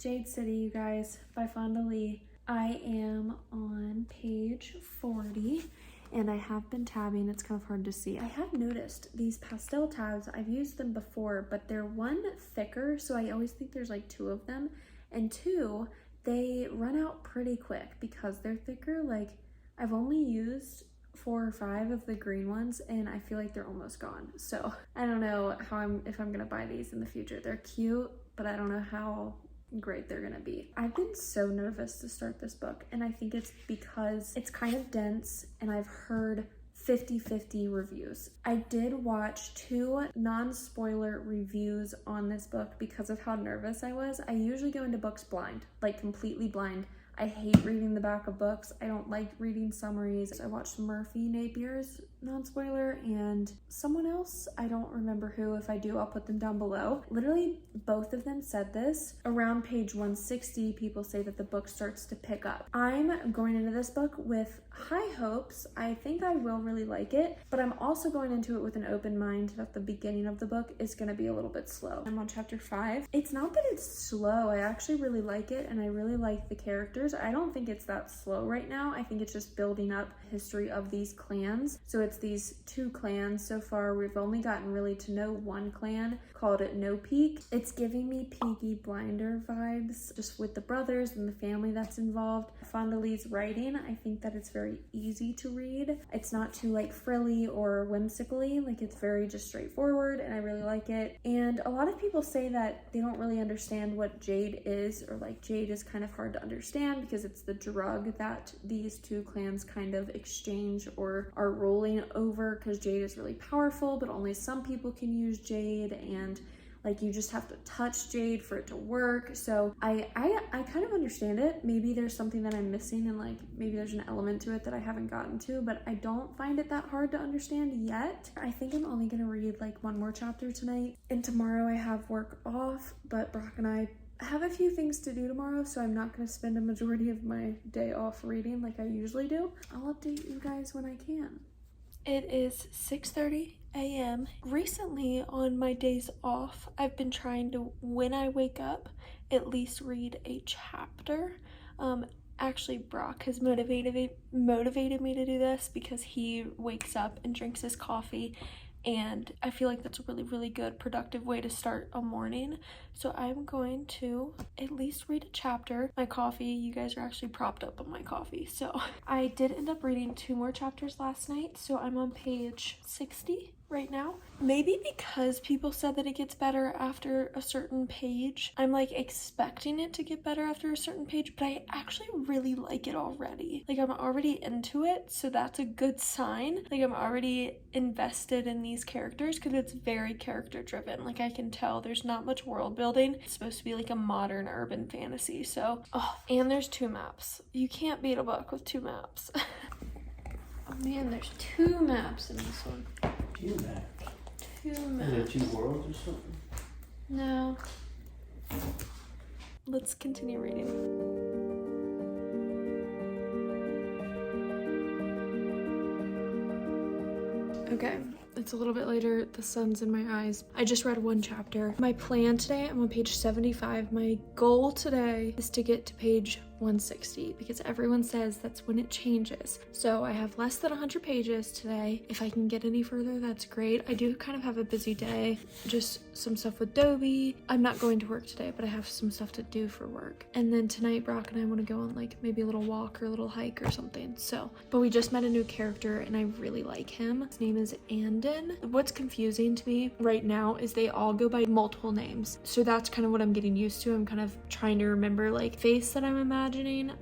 Jade City, you guys, by Fonda Lee. I am on page 40 and I have been tabbing. It's kind of hard to see. I have noticed these pastel tabs, I've used them before, but they're one thicker, so I always think there's like two of them, and two, they run out pretty quick because they're thicker. Like, I've only used 4 or 5 of the green ones and I feel like they're almost gone. So I don't know if I'm gonna buy these in the future. They're cute, but I don't know how great they're gonna be. I've been so nervous to start this book, and I think it's because it's kind of dense and I've heard 50-50 reviews. I did watch 2 non-spoiler reviews on this book because of how nervous I was. I usually go into books blind, like completely blind. I hate reading the back of books. I don't like reading summaries. I watched Murphy Napier's non-spoiler and someone else, I don't remember who. If I do, I'll put them down below. Literally, both of them said this. Around page 160, people say that the book starts to pick up. I'm going into this book with high hopes. I think I will really like it, but I'm also going into it with an open mind that the beginning of the book is going to be a little bit slow. I'm on chapter 5. It's not that it's slow. I actually really like it, and I really like the characters. I don't think it's that slow right now. I think it's just building up history of these clans. So it's these 2 clans. So far, we've only gotten really to know one clan called No Peak. It's giving me Peaky Blinder vibes, just with the brothers and the family that's involved. Fonda Lee's writing, I think that it's very easy to read. It's not too like frilly or whimsically, like it's very just straightforward, and I really like it. And a lot of people say that they don't really understand what Jade is, or like Jade is kind of hard to understand because it's the drug that these 2 clans kind of exchange or are rolling over, because Jade is really powerful, but only some people can use Jade, and like you just have to touch Jade for it to work. So I kind of understand it. Maybe there's something that I'm missing, and like maybe there's an element to it that I haven't gotten to, but I don't find it that hard to understand yet. I think I'm only gonna read like 1 more chapter tonight, and tomorrow I have work off, but Brock and I have a few things to do tomorrow, so I'm not going to spend a majority of my day off reading like I usually do. I'll update you guys when I can. It is 6:30 a.m. Recently, on my days off, I've been trying to, when I wake up, at least read a chapter. Actually, Brock has motivated me to do this because he wakes up and drinks his coffee, and I feel like that's a really, really good, productive way to start a morning. So I'm going to at least read a chapter. My coffee, you guys are actually propped up on my coffee. So I did end up reading 2 more chapters last night. So I'm on page 60 right now. Maybe because people said that it gets better after a certain page, I'm like expecting it to get better after a certain page, but I actually really like it already. Like, I'm already into it, so that's a good sign. Like, I'm already invested in these characters because it's very character driven. Like, I can tell there's not much world building. It's supposed to be like a modern urban fantasy. So, oh, and there's 2 maps. You can't beat a book with 2 maps. Oh man, there's 2 maps in this one. 2 maps. 2 maps. Are there 2 worlds or something? No. Let's continue reading. Okay, it's a little bit later. The sun's in my eyes. I just read 1 chapter. My plan today, I'm on page 75. My goal today is to get to page 160 because everyone says that's when it changes. So I have less than 100 pages today. If I can get any further, that's great. I do kind of have a busy day. Just some stuff with Dobie. I'm not going to work today, but I have some stuff to do for work. And then tonight, Brock and I want to go on like maybe a little walk or a little hike or something. So, but we just met a new character and I really like him. His name is Andon. What's confusing to me right now is they all go by multiple names. So that's kind of what I'm getting used to. I'm kind of trying to remember like face that I'm imagining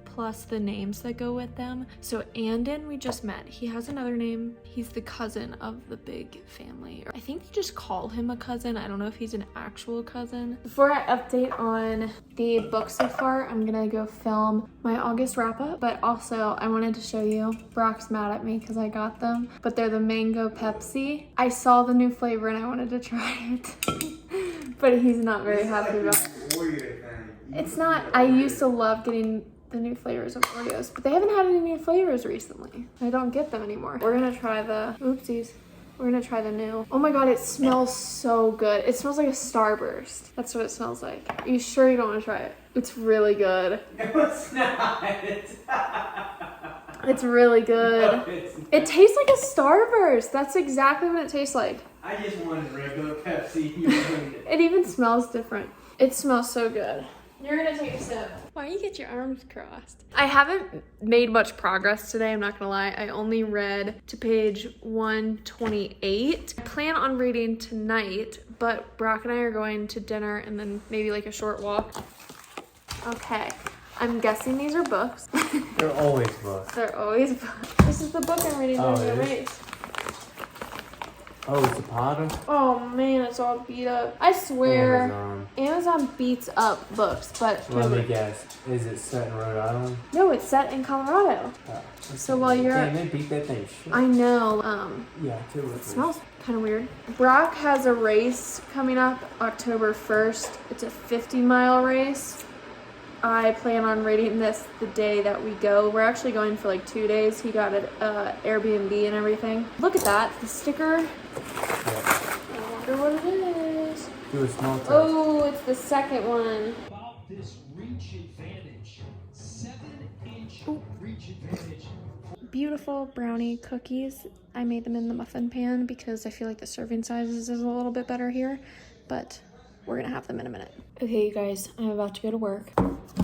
plus the names that go with them. So Andon, we just met. He has another name. He's the cousin of the big family. I think they just call him a cousin. I don't know if he's an actual cousin. Before I update on the book so far, I'm gonna go film my August wrap up, but also I wanted to show you, Brock's mad at me because I got them, but they're the mango Pepsi. I saw the new flavor and I wanted to try it, but he's not very happy about it. It's not, I used to love getting the new flavors of Oreos, but they haven't had any new flavors recently. I don't get them anymore. We're gonna try the, oopsies. We're gonna try the new. Oh my god, it smells so good. It smells like a Starburst. That's what it smells like. Are you sure you don't want to try it? It's really good. No, it's not. It's really good. No, it's not. It tastes like a Starburst. That's exactly what it tastes like. I just wanted regular Pepsi. You ruined it. It even smells different. It smells so good. You're gonna take a sip. Why don't you get your arms crossed? I haven't made much progress today, I'm not gonna lie. I only read to page 128. I plan on reading tonight, but Brock and I are going to dinner and then maybe like a short walk. Okay, I'm guessing these are books. They're always books. They're always books. This is the book I'm reading during the race. Oh, it's a Potter? Oh man, it's all beat up. I swear, Amazon beats up books, but... Let me guess. Is it set in Rhode Island? No, it's set in Colorado. Oh, So while you're... Damn, they beat that thing shit. I know. Yeah, It smells kind of weird. Brock has a race coming up October 1st. It's a 50-mile race. I plan on reading this the day that we go. We're actually going for like 2 days. He got an Airbnb and everything. Look at that, the sticker. Yeah. I wonder what it is. Do a small test. Oh, it's the second one. About this reach advantage. 7-inch reach advantage. Beautiful brownie cookies. I made them in the muffin pan because I feel like the serving sizes is a little bit better here, but we're gonna have them in a minute. Okay, you guys, I'm about to go to work.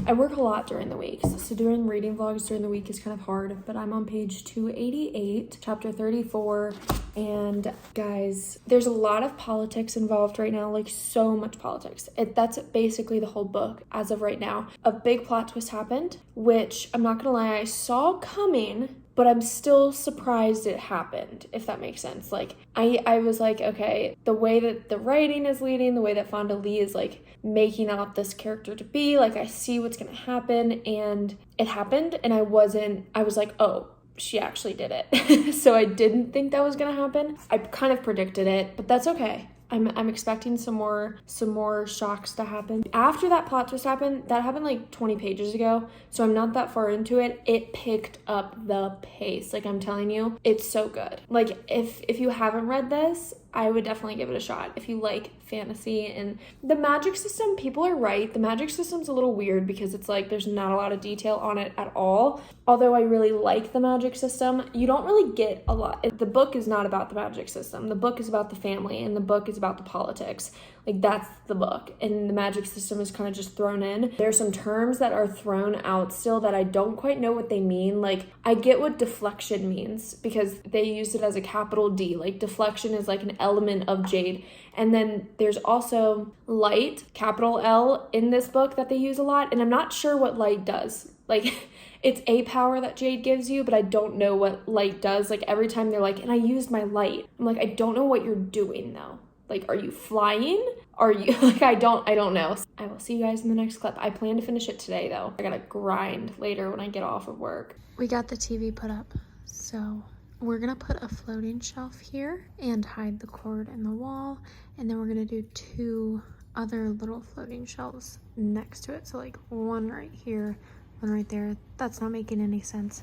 I work a lot during the week, so doing reading vlogs during the week is kind of hard, but I'm on page 288, chapter 34, and guys, there's a lot of politics involved right now, like so much politics. That's basically the whole book as of right now. A big plot twist happened, which I'm not gonna lie, I saw coming, but I'm still surprised it happened, if that makes sense. Like, I was like, okay, the way that the writing is leading, the way that Fonda Lee is like making out this character to be, like I see what's gonna happen, and it happened, and I was like, oh, she actually did it. So I didn't think that was gonna happen. I kind of predicted it, but that's okay. I'm expecting some more shocks to happen. After that plot twist happened, that happened like 20 pages ago, so I'm not that far into it. It picked up the pace. Like I'm telling you, it's so good. Like if you haven't read this, I would definitely give it a shot. If you like fantasy and the magic system, people are right. The magic system's a little weird because it's like there's not a lot of detail on it at all. Although I really like the magic system, you don't really get a lot. The book is not about the magic system. The book is about the family, and the book is about the politics. Like that's the book, and the magic system is kind of just thrown in. There's some terms that are thrown out still that I don't quite know what they mean. Like I get what deflection means because they use it as a capital D. Like deflection is like an element of Jade. And then there's also light, capital L, in this book that they use a lot, and I'm not sure what light does. Like it's a power that Jade gives you, but I don't know what light does. Like every time they're like, and I used my light. I'm like, I don't know what you're doing though. Like, are you flying? Are you, like, I don't know. I will see you guys in the next clip. I plan to finish it today, though. I gotta grind later when I get off of work. We got the TV put up, so we're gonna put a floating shelf here and hide the cord in the wall, and then we're gonna do 2 other little floating shelves next to it. So, like, one right here, one right there. That's not making any sense,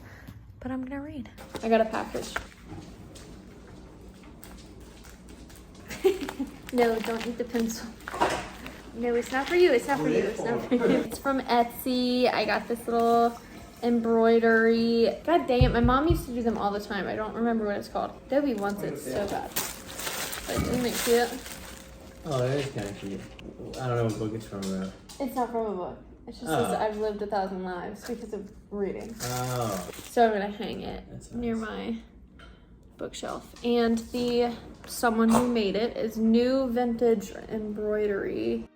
but I'm gonna read. I got a package. No, don't eat the pencil. No, it's not for you. It's not for you. It's not for you. It's from Etsy. I got this little embroidery. God dang it. My mom used to do them all the time. I don't remember what it's called. Dobie wants it so bad. But isn't it cute? Oh, that is kind of cute. I don't know what book it's from though. It's not from a book. It just says I've lived 1,000 lives because of reading. Oh. So I'm going to hang it near my bookshelf. And someone who made it is New Vintage Embroidery.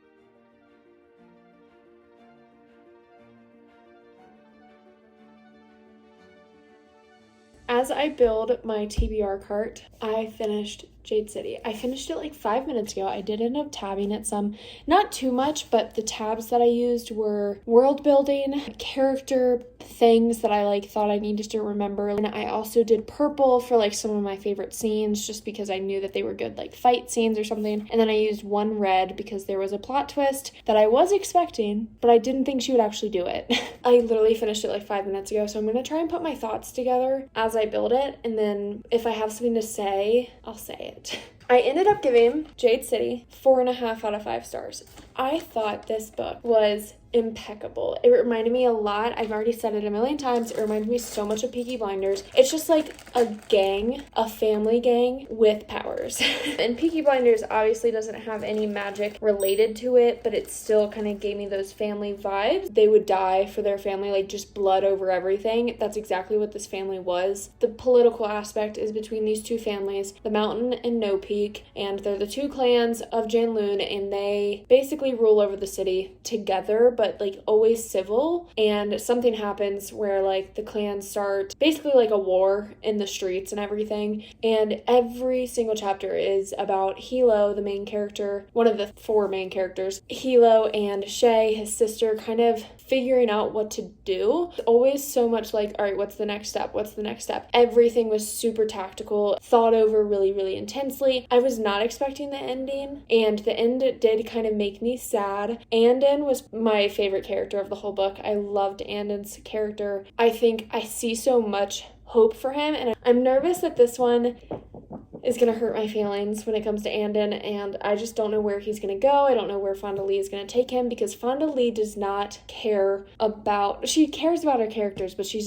As I build my TBR cart, I finished Jade City. I finished it like 5 minutes ago. I did end up tabbing it some, not too much, but the tabs that I used were world building, character things that I like thought I needed to remember. And I also did purple for like some of my favorite scenes just because I knew that they were good like fight scenes or something. And then I used one red because there was a plot twist that I was expecting, but I didn't think she would actually do it. I literally finished it like 5 minutes ago, so I'm going to try and put my thoughts together as I build it, and then if I have something to say, I'll say it. I ended up giving Jade City 4.5 out of 5 stars. I thought this book was impeccable. It reminded me a lot. I've already said it a million times. It reminded me so much of Peaky Blinders. It's just like a gang, a family gang with powers. And Peaky Blinders obviously doesn't have any magic related to it, but it still kind of gave me those family vibes. They would die for their family, like just blood over everything. That's exactly what this family was. The political aspect is between these two families, the Mountain and No Peak, and they're the two clans of Janloon, and they basically rule over the city together, but like always civil. And something happens where like the clans start basically like a war in the streets and everything. And every single chapter is about Hilo, the main character, one of the 4 main characters, Hilo and Shay, his sister, kind of figuring out what to do. Always so much like, all right, what's the next step? What's the next step? Everything was super tactical, thought over really, really intensely. I was not expecting the ending, and the end did kind of make me sad. Andon was my favorite character of the whole book. I loved Andon's character. I think I see so much hope for him, and I'm nervous that this one is going to hurt my feelings when it comes to Andon, and I just don't know where he's going to go. I don't know where Fonda Lee is going to take him, because Fonda Lee does not care about, she cares about her characters, but she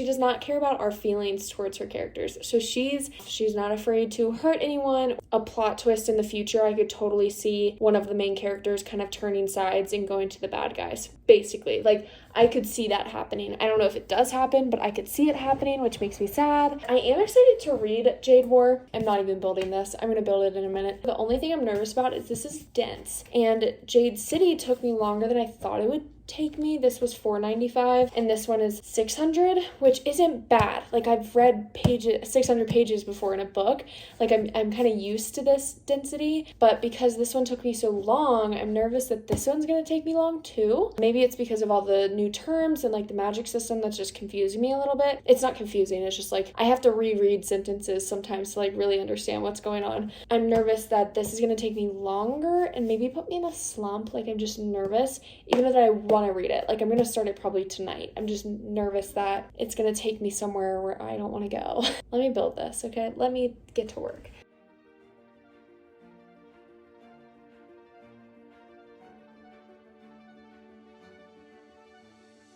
does not care about our feelings towards her characters. So she's not afraid to hurt anyone. A plot twist in the future, I could totally see one of the main characters kind of turning sides and going to the bad guys, basically. Like, I could see that happening. I don't know if it does happen, but I could see it happening, which makes me sad. I am excited to read Jade War. I'm not even building this. I'm going to build it in a minute. The only thing I'm nervous about is this is dense. And Jade City took me longer than I thought it would take me. This was $4.95 and this one is 600, which isn't bad. Like, I've read 600 pages before in a book. Like, I'm kind of used to this density, but because this one took me so long, I'm nervous that this one's going to take me long too. Maybe it's because of all the new terms and like the magic system that's just confusing me a little bit. It's not confusing, it's just like I have to reread sentences sometimes to like really understand what's going on. I'm nervous that this is going to take me longer and maybe put me in a slump. Like, I'm just nervous, even though I want to read it. Like, I'm going to start it probably tonight. I'm just nervous that it's going to take me somewhere where I don't want to go. Let me build this, okay? Let me get to work.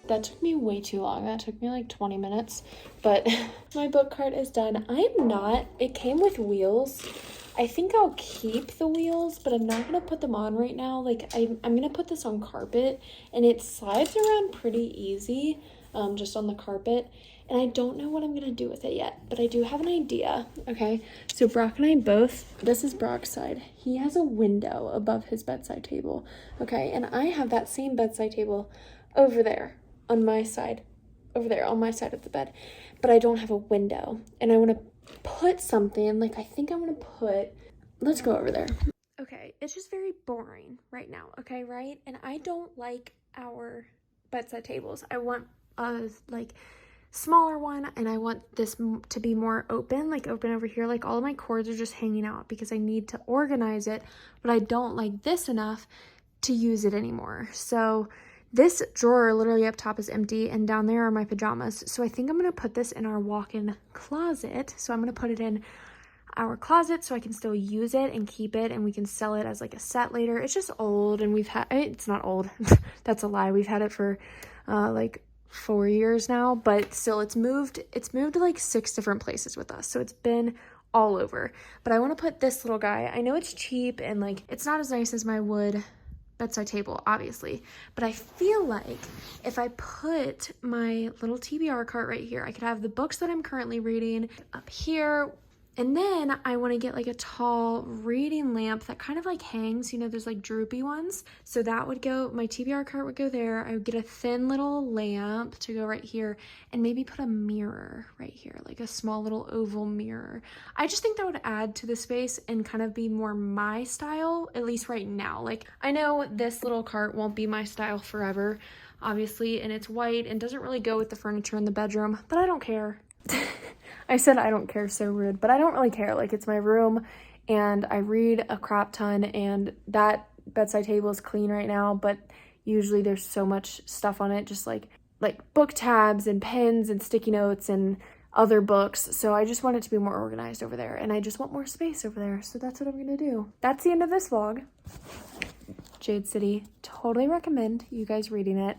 That took me way too long. That took me like 20 minutes, but my book cart is done. It came with wheels. I think I'll keep the wheels, but I'm not going to put them on right now. Like, I'm going to put this on carpet, and it slides around pretty easy, just on the carpet. And I don't know what I'm going to do with it yet, but I do have an idea. Okay, so Brock and I both, this is Brock's side. He has a window above his bedside table. Okay, and I have that same bedside table over there on my side, over there on my side of the bed, but I don't have a window, and I want to put something, like, I think I'm gonna put, let's go over there. Okay, it's just very boring right now, okay, right? And I don't like our bedside tables. I want a like smaller one, and I want this to be more open, like open over here. Like, all of my cords are just hanging out because I need to organize it, but I don't like this enough to use it anymore. So this drawer literally up top is empty, and down there are my pajamas. So I think I'm going to put this in our walk-in closet. So I'm going to put it in our closet so I can still use it and keep it, and we can sell it as like a set later. It's just old, and it's not old. That's a lie. We've had it for like 4 years now, but still it's moved to like 6 different places with us. So it's been all over. But I want to put this little guy. I know it's cheap and like it's not as nice as my wood bedside table, obviously, but I feel like if I put my little TBR cart right here, I could have the books that I'm currently reading up here, And then I want to get like a tall reading lamp that kind of like hangs, you know, there's like droopy ones. So that would go, my TBR cart would go there. I would get a thin little lamp to go right here and maybe put a mirror right here, like a small little oval mirror. I just think that would add to the space and kind of be more my style, at least right now. Like I know this little cart won't be my style forever, obviously, and it's white and doesn't really go with the furniture in the bedroom, but I don't care. I said I don't care, so rude, but I don't really care. Like, it's my room, and I read a crap ton, and that bedside table is clean right now, but usually there's so much stuff on it, just like book tabs and pens and sticky notes and other books. So I just want it to be more organized over there, and I just want more space over there, so that's what I'm gonna do. That's the end of this vlog. Jade City, totally recommend you guys reading it.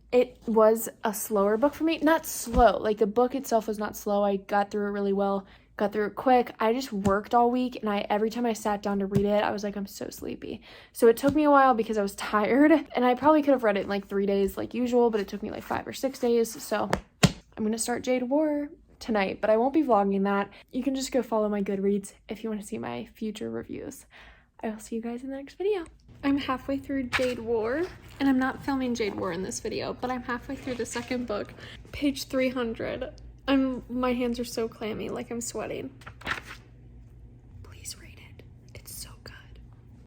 It was a slower book for me. Not slow, like the book itself was not slow. I got through it really well, got through it quick. I just worked all week, and every time I sat down to read it, I was like, I'm so sleepy. So it took me a while because I was tired, and I probably could have read it in like 3 days like usual, but it took me like 5 or 6 days. So I'm gonna start Jade War tonight, but I won't be vlogging that. You can just go follow my Goodreads if you want to see my future reviews. I will see you guys in the next video. I'm halfway through Jade War, and I'm not filming Jade War in this video, but I'm halfway through the second book, page 300. My hands are so clammy, like I'm sweating.